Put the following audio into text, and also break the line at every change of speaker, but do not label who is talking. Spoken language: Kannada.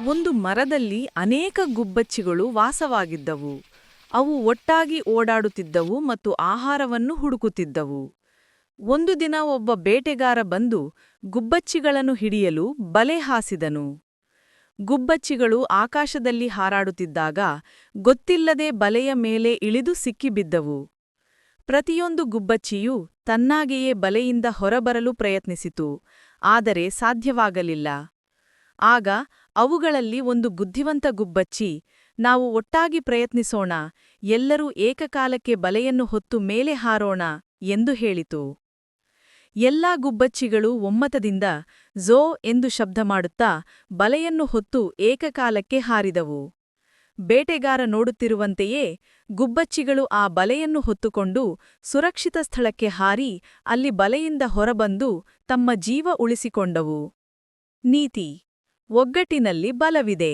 ಒಂದು ಮರದಲ್ಲಿ ಅನೇಕ ಗುಬ್ಬಚ್ಚಿಗಳು ವಾಸವಾಗಿದ್ದವು. ಅವು ಒಟ್ಟಾಗಿ ಓಡಾಡುತ್ತಿದ್ದವು ಮತ್ತು ಆಹಾರವನ್ನು ಹುಡುಕುತ್ತಿದ್ದವು. ಒಂದು ದಿನ ಒಬ್ಬ ಬೇಟೆಗಾರ ಬಂದು ಗುಬ್ಬಚ್ಚಿಗಳನ್ನು ಹಿಡಿಯಲು ಬಲೆ ಹಾಸಿದನು. ಗುಬ್ಬಚ್ಚಿಗಳು ಆಕಾಶದಲ್ಲಿ ಹಾರಾಡುತ್ತಿದ್ದಾಗ ಗೊತ್ತಿಲ್ಲದೆ ಬಲೆಯ ಮೇಲೆ ಇಳಿದು ಸಿಕ್ಕಿಬಿದ್ದವು. ಪ್ರತಿಯೊಂದು ಗುಬ್ಬಚ್ಚಿಯೂ ತನ್ನಾಗೆಯೇ ಬಲೆಯಿಂದ ಹೊರಬರಲು ಪ್ರಯತ್ನಿಸಿತು, ಆದರೆ ಸಾಧ್ಯವಾಗಲಿಲ್ಲ. ಆಗ ಅವುಗಳಲ್ಲಿ ಒಂದು ಬುದ್ಧಿವಂತ ಗುಬ್ಬಚ್ಚಿ, ನಾವು ಒಟ್ಟಾಗಿ ಪ್ರಯತ್ನಿಸೋಣ, ಎಲ್ಲರೂ ಏಕಕಾಲಕ್ಕೆ ಬಲೆಯನ್ನು ಹೊತ್ತು ಮೇಲೆ ಹಾರೋಣ ಎಂದು ಹೇಳಿತು. ಎಲ್ಲಾ ಗುಬ್ಬಚ್ಚಿಗಳು ಒಮ್ಮತದಿಂದ ಝೋ ಎಂದು ಶಬ್ದ ಮಾಡುತ್ತಾ ಬಲೆಯನ್ನು ಹೊತ್ತು ಏಕಕಾಲಕ್ಕೆ ಹಾರಿದವು. ಬೇಟೆಗಾರ ನೋಡುತ್ತಿರುವಂತೆಯೇ ಗುಬ್ಬಚ್ಚಿಗಳು ಆ ಬಲೆಯನ್ನು ಹೊತ್ತುಕೊಂಡು ಸುರಕ್ಷಿತ ಸ್ಥಳಕ್ಕೆ ಹಾರಿ ಅಲ್ಲಿ ಬಲೆಯಿಂದ ಹೊರಬಂದು ತಮ್ಮ ಜೀವ ಉಳಿಸಿಕೊಂಡವು. ನೀತಿ: ಒಗ್ಗಟ್ಟಿನಲ್ಲಿ ಬಲವಿದೆ.